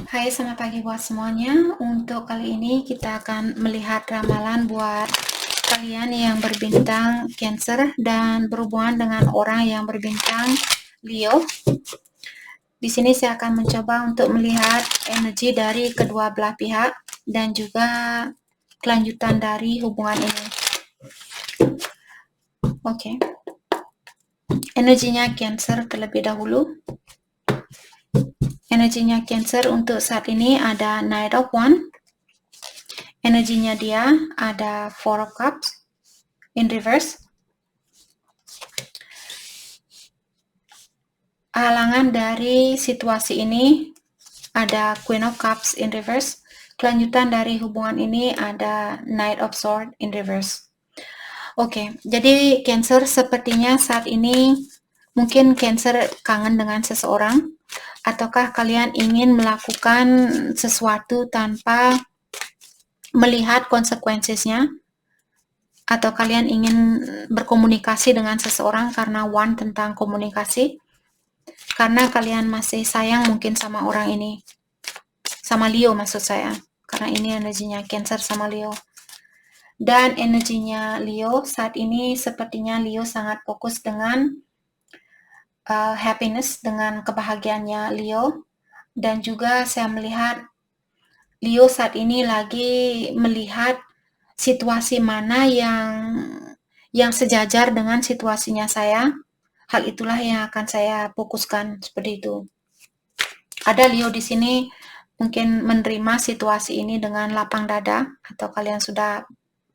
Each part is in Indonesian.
Hai, selamat pagi buat semuanya. Untuk kali ini kita akan melihat ramalan buat kalian yang berbintang Cancer dan berhubungan dengan orang yang berbintang Leo. Di sini saya akan mencoba untuk melihat energi dari kedua belah pihak dan juga kelanjutan dari hubungan ini. Oke. Energinya Cancer terlebih dahulu. Energinya Cancer untuk saat ini ada Knight of Wands. Energinya dia ada Four of Cups in reverse. Halangan dari situasi ini ada Queen of Cups in reverse. Kelanjutan dari hubungan ini ada Knight of Swords in reverse. Oke, jadi Cancer sepertinya saat ini mungkin Cancer kangen dengan seseorang, ataukah kalian ingin melakukan sesuatu tanpa melihat konsekuensinya, atau kalian ingin berkomunikasi dengan seseorang karena one tentang komunikasi, karena kalian masih sayang mungkin sama orang ini, sama Leo maksud saya, karena ini energinya Cancer sama Leo. Dan energinya Leo saat ini sepertinya Leo sangat fokus dengan happiness, dengan kebahagiaannya Leo. Dan juga saya melihat Leo saat ini lagi melihat situasi mana yang sejajar dengan situasinya saya. Hal itulah yang akan saya fokuskan seperti itu. Ada Leo di sini mungkin menerima situasi ini dengan lapang dada, atau kalian sudah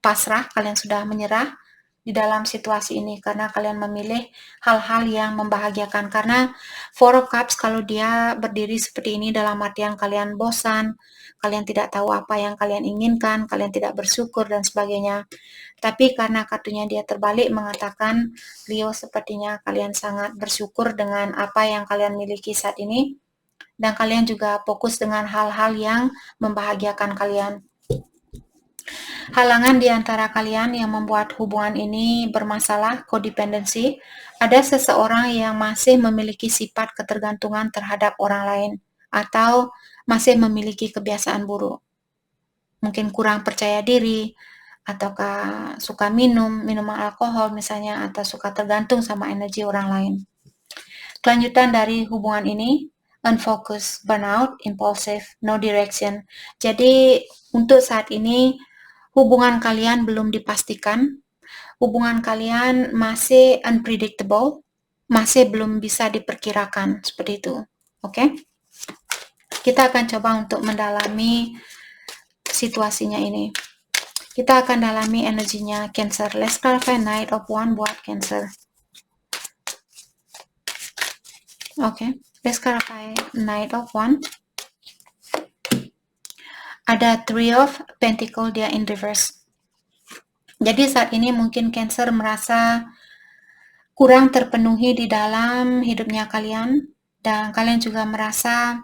pasrah, kalian sudah menyerah di dalam situasi ini karena kalian memilih hal-hal yang membahagiakan. Karena Four of Cups kalau dia berdiri seperti ini dalam artian kalian bosan, kalian tidak tahu apa yang kalian inginkan, kalian tidak bersyukur dan sebagainya. Tapi karena kartunya dia terbalik mengatakan Leo sepertinya kalian sangat bersyukur dengan apa yang kalian miliki saat ini, dan kalian juga fokus dengan hal-hal yang membahagiakan kalian. Halangan di antara kalian yang membuat hubungan ini bermasalah, codependency, ada seseorang yang masih memiliki sifat ketergantungan terhadap orang lain, atau masih memiliki kebiasaan buruk. Mungkin kurang percaya diri, ataukah suka minuman alkohol misalnya, atau suka tergantung sama energi orang lain. Kelanjutan dari hubungan ini, unfocused, burnout, impulsive, no direction. Jadi untuk saat ini hubungan kalian belum dipastikan, hubungan kalian masih unpredictable, masih belum bisa diperkirakan seperti itu. Oke? Kita akan coba untuk mendalami situasinya ini. Kita akan dalami energinya Cancer. Let's clarify Knight of Wands buat Cancer. Oke, let's clarify Knight of Wands. Ada Three of Pentacles dia in reverse. Jadi saat ini mungkin Cancer merasa kurang terpenuhi di dalam hidupnya kalian, dan kalian juga merasa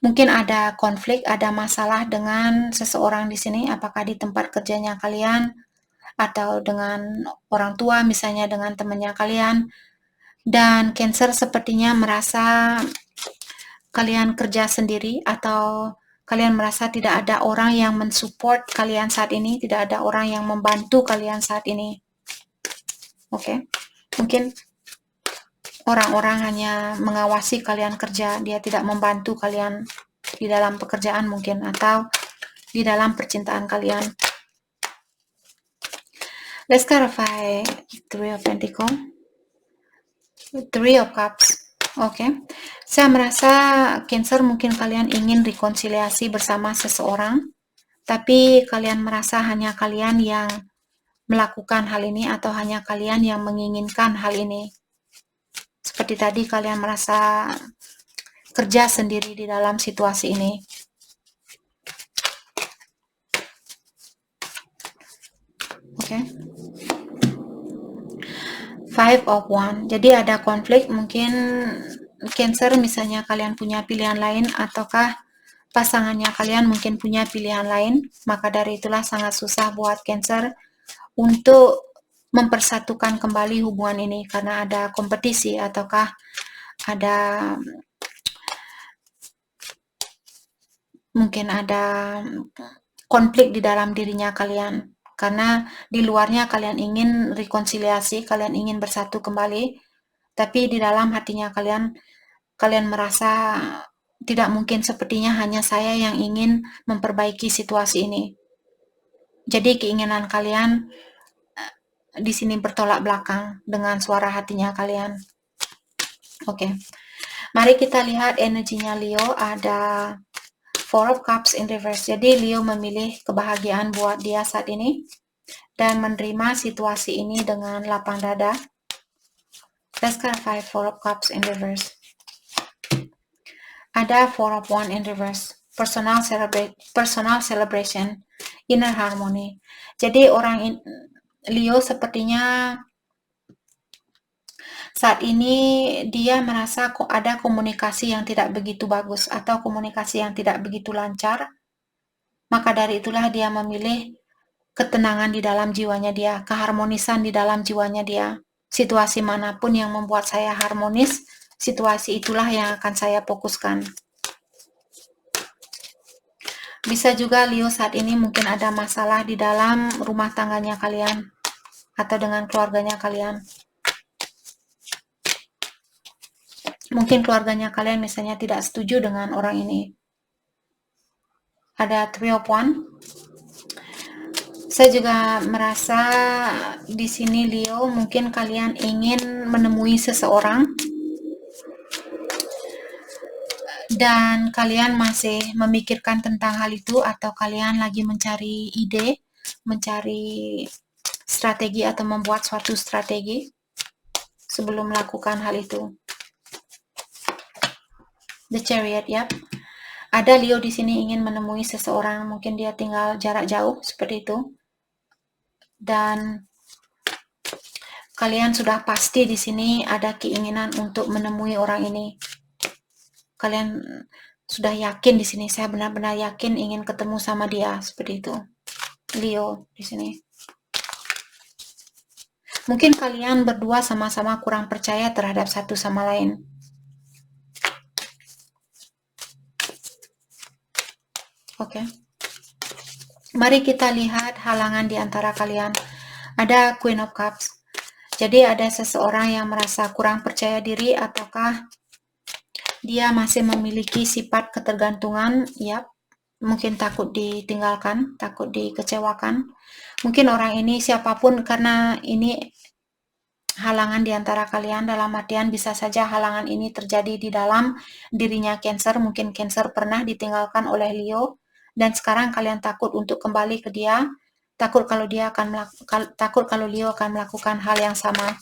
mungkin ada konflik, ada masalah dengan seseorang di sini, apakah di tempat kerjanya kalian atau dengan orang tua, misalnya dengan temannya kalian. Dan Cancer sepertinya merasa kalian kerja sendiri, atau kalian merasa tidak ada orang yang mensupport kalian saat ini, tidak ada orang yang membantu kalian saat ini. Oke, mungkin orang-orang hanya mengawasi kalian kerja, dia tidak membantu kalian di dalam pekerjaan mungkin, atau di dalam percintaan kalian. Let's clarify Three of Pentacles, Three of Cups. Oke, saya merasa Cancer mungkin kalian ingin rekonsiliasi bersama seseorang, tapi kalian merasa hanya kalian yang melakukan hal ini, atau hanya kalian yang menginginkan hal ini. Seperti tadi kalian merasa kerja sendiri di dalam situasi ini. Oke. Five of Wands. Jadi ada konflik, mungkin Cancer misalnya kalian punya pilihan lain, ataukah pasangannya kalian mungkin punya pilihan lain. Maka dari itulah sangat susah buat Cancer untuk mempersatukan kembali hubungan ini, karena ada kompetisi, ataukah ada mungkin ada konflik di dalam dirinya kalian. Karena di luarnya kalian ingin rekonsiliasi, kalian ingin bersatu kembali, tapi di dalam hatinya kalian merasa tidak mungkin, sepertinya hanya saya yang ingin memperbaiki situasi ini. Jadi keinginan kalian di sini bertolak belakang dengan suara hatinya kalian. Oke. Mari kita lihat energinya Leo, ada Four of Cups in reverse. Jadi Leo memilih kebahagiaan buat dia saat ini dan menerima situasi ini dengan lapang dada. Let's clarify Four of Cups in reverse. Ada Four of Wands in reverse. Personal celebration, inner harmony. Jadi Leo sepertinya saat ini dia merasa kok ada komunikasi yang tidak begitu bagus atau komunikasi yang tidak begitu lancar. Maka dari itulah dia memilih ketenangan di dalam jiwanya dia, keharmonisan di dalam jiwanya dia. Situasi manapun yang membuat saya harmonis, situasi itulah yang akan saya fokuskan. Bisa juga Leo saat ini mungkin ada masalah di dalam rumah tangganya kalian atau dengan keluarganya kalian. Mungkin keluarganya kalian misalnya tidak setuju dengan orang ini. Ada Three of Wands. Saya juga merasa di sini Leo, mungkin kalian ingin menemui seseorang dan kalian masih memikirkan tentang hal itu, atau kalian lagi mencari ide, mencari strategi atau membuat suatu strategi sebelum melakukan hal itu. The Chariot, ya. Ada Leo di sini ingin menemui seseorang, mungkin dia tinggal jarak jauh seperti itu. Dan kalian sudah pasti di sini ada keinginan untuk menemui orang ini. Kalian sudah yakin di sini, saya benar-benar yakin ingin ketemu sama dia, seperti itu. Leo di sini. Mungkin kalian berdua sama-sama kurang percaya terhadap satu sama lain. Oke. Mari kita lihat halangan di antara kalian. Ada Queen of Cups. Jadi ada seseorang yang merasa kurang percaya diri, ataukah dia masih memiliki sifat ketergantungan, ya. Mungkin takut ditinggalkan, takut dikecewakan. Mungkin orang ini siapapun, karena ini halangan di antara kalian, dalam artian bisa saja halangan ini terjadi di dalam dirinya Cancer. Mungkin Cancer pernah ditinggalkan oleh Leo dan sekarang kalian takut untuk kembali ke dia, takut kalau Leo akan melakukan hal yang sama.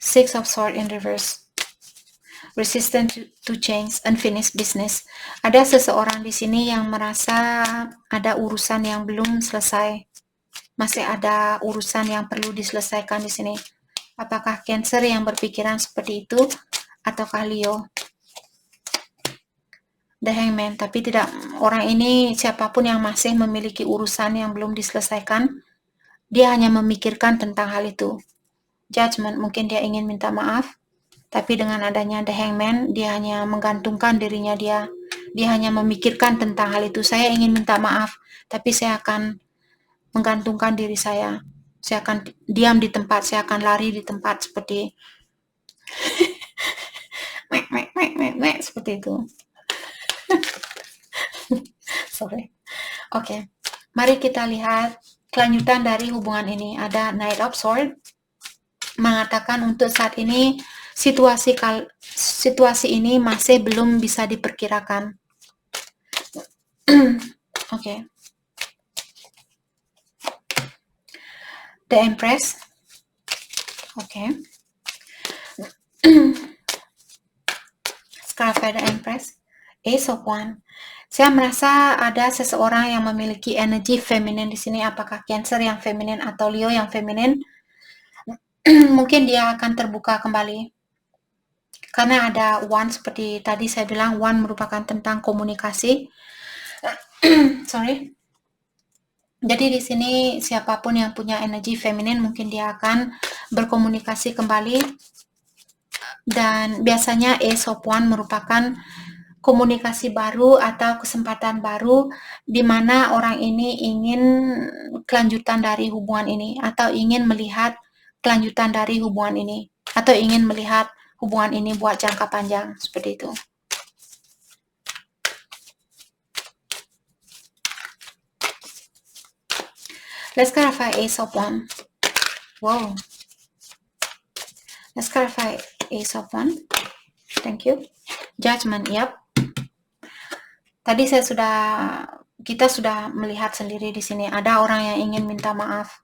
Six of Swords in reverse. Resistant to change, unfinished business. Ada seseorang di sini yang merasa ada urusan yang belum selesai. Masih ada urusan yang perlu diselesaikan di sini. Apakah Cancer yang berpikiran seperti itu, ataukah Leo? The Hangman, tapi tidak, orang ini siapapun yang masih memiliki urusan yang belum diselesaikan, dia hanya memikirkan tentang hal itu. Judgment, mungkin dia ingin minta maaf, tapi dengan adanya The Hangman, dia hanya menggantungkan dirinya dia hanya memikirkan tentang hal itu. Saya ingin minta maaf, tapi saya akan menggantungkan diri saya akan diam di tempat, saya akan lari di tempat seperti seperti itu. Sorry. Oke. Mari kita lihat kelanjutan dari hubungan ini. Ada Knight of Swords mengatakan untuk saat ini situasi ini masih belum bisa diperkirakan. Oke. The Empress. Oke. Scarlet The Empress. Ace of Wands. Saya merasa ada seseorang yang memiliki energi feminin di sini. Apakah Cancer yang feminin atau Leo yang feminin? Mungkin dia akan terbuka kembali. Karena ada Wands, seperti tadi saya bilang, Wands merupakan tentang komunikasi. Sorry. Jadi di sini siapapun yang punya energi feminin mungkin dia akan berkomunikasi kembali, dan biasanya Ace of Wands merupakan komunikasi baru atau kesempatan baru di mana orang ini ingin kelanjutan dari hubungan ini, atau ingin melihat kelanjutan dari hubungan ini, atau ingin melihat hubungan ini buat jangka panjang, seperti itu. Let's clarify Ace of Wands. Wow. Let's clarify Ace of Wands. Thank you. Judgment, yep. Tadi kita sudah melihat sendiri di sini ada orang yang ingin minta maaf.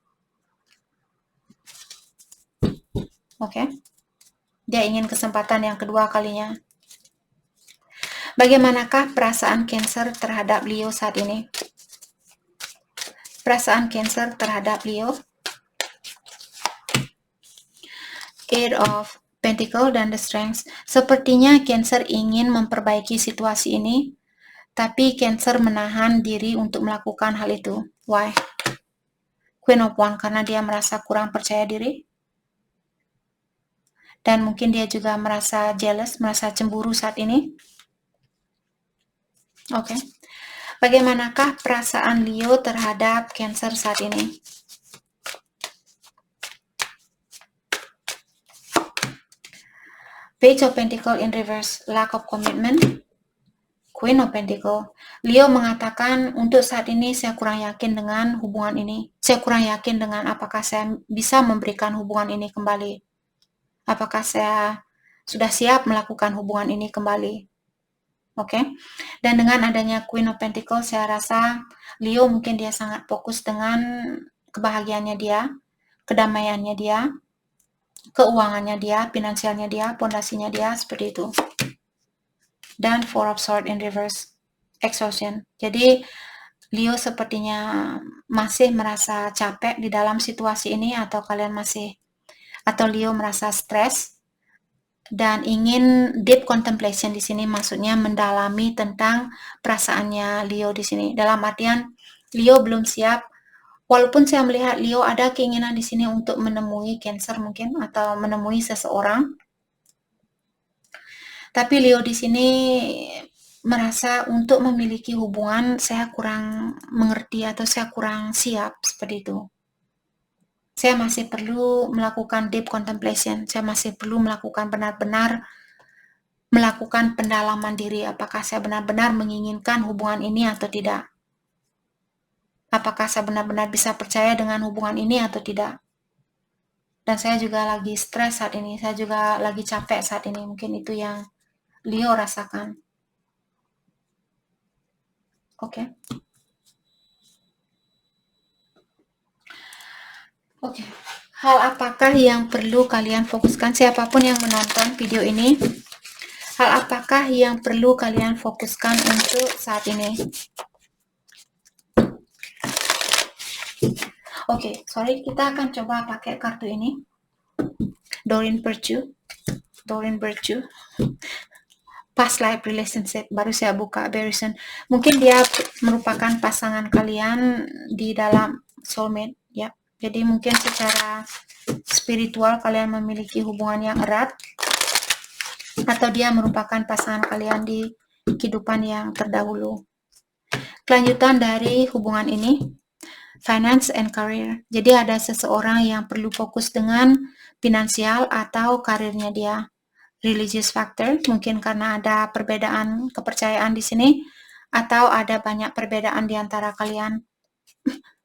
Oke. Dia ingin kesempatan yang kedua kalinya. Bagaimanakah perasaan Cancer terhadap Leo saat ini? Perasaan Cancer terhadap Leo. Eight of Pentacle dan The Strength. Sepertinya Cancer ingin memperbaiki situasi ini, tapi Cancer menahan diri untuk melakukan hal itu. Why? Queen of Wands, karena dia merasa kurang percaya diri. Dan mungkin dia juga merasa jealous, merasa cemburu saat ini. Oke. Bagaimanakah perasaan Leo terhadap Cancer saat ini? Page of Pentacle in reverse, lack of commitment. Queen of Pentacle. Leo mengatakan untuk saat ini saya kurang yakin dengan hubungan ini. Saya kurang yakin dengan apakah saya bisa memberikan hubungan ini kembali. Apakah saya sudah siap melakukan hubungan ini kembali. Oke. Dan dengan adanya Queen of Pentacle, saya rasa Leo mungkin dia sangat fokus dengan kebahagiaannya dia, kedamaiannya dia, keuangannya dia, finansialnya dia, pondasinya dia, seperti itu. Dan Four of Swords in reverse, exhaustion. Jadi Leo sepertinya masih merasa capek di dalam situasi ini, atau Leo merasa stres dan ingin deep contemplation di sini, maksudnya mendalami tentang perasaannya Leo di sini. Dalam artian Leo belum siap. Walaupun saya melihat Leo ada keinginan di sini untuk menemui Cancer mungkin, atau menemui seseorang. Tapi Leo di sini merasa untuk memiliki hubungan saya kurang mengerti, atau saya kurang siap, seperti itu. Saya masih perlu melakukan deep contemplation. Saya masih perlu melakukan benar-benar melakukan pendalaman diri. Apakah saya benar-benar menginginkan hubungan ini atau tidak? Apakah saya benar-benar bisa percaya dengan hubungan ini atau tidak? Dan saya juga lagi stres saat ini. Saya juga lagi capek saat ini. Mungkin itu yang Leo rasakan. Oke. Oke. Hal apakah yang perlu kalian fokuskan? Siapapun yang menonton video ini, hal apakah yang perlu kalian fokuskan untuk saat ini? Oke, sorry, kita akan coba pakai kartu ini. Doreen Virtue. Past life relationship, baru saya buka very soon. Mungkin dia merupakan pasangan kalian di dalam soulmate, ya. Jadi mungkin secara spiritual kalian memiliki hubungan yang erat, atau dia merupakan pasangan kalian di kehidupan yang terdahulu. Kelanjutan dari hubungan ini, finance and career. Jadi ada seseorang yang perlu fokus dengan finansial atau karirnya dia. Religious factor, mungkin karena ada perbedaan kepercayaan di sini, atau ada banyak perbedaan di antara kalian.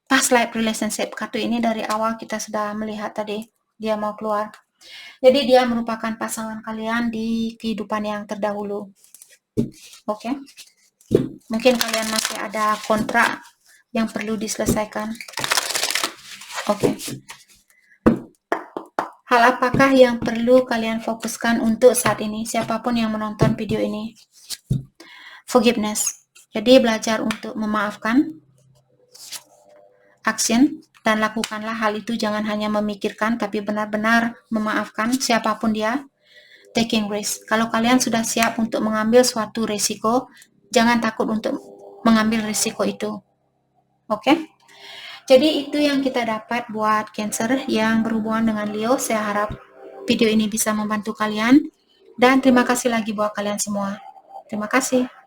Past life relationship, kartu ini dari awal kita sudah melihat tadi, dia mau keluar. Jadi dia merupakan pasangan kalian di kehidupan yang terdahulu. Oke. Mungkin kalian masih ada kontrak yang perlu diselesaikan. Oke. Hal apakah yang perlu kalian fokuskan untuk saat ini? Siapapun yang menonton video ini. Forgiveness. Jadi belajar untuk memaafkan. Action. Dan lakukanlah hal itu, jangan hanya memikirkan, tapi benar-benar memaafkan siapapun dia. Taking risk. Kalau kalian sudah siap untuk mengambil suatu risiko, jangan takut untuk mengambil risiko itu. Oke? Jadi itu yang kita dapat buat Cancer yang berhubungan dengan Leo. Saya harap video ini bisa membantu kalian. Dan terima kasih lagi buat kalian semua. Terima kasih.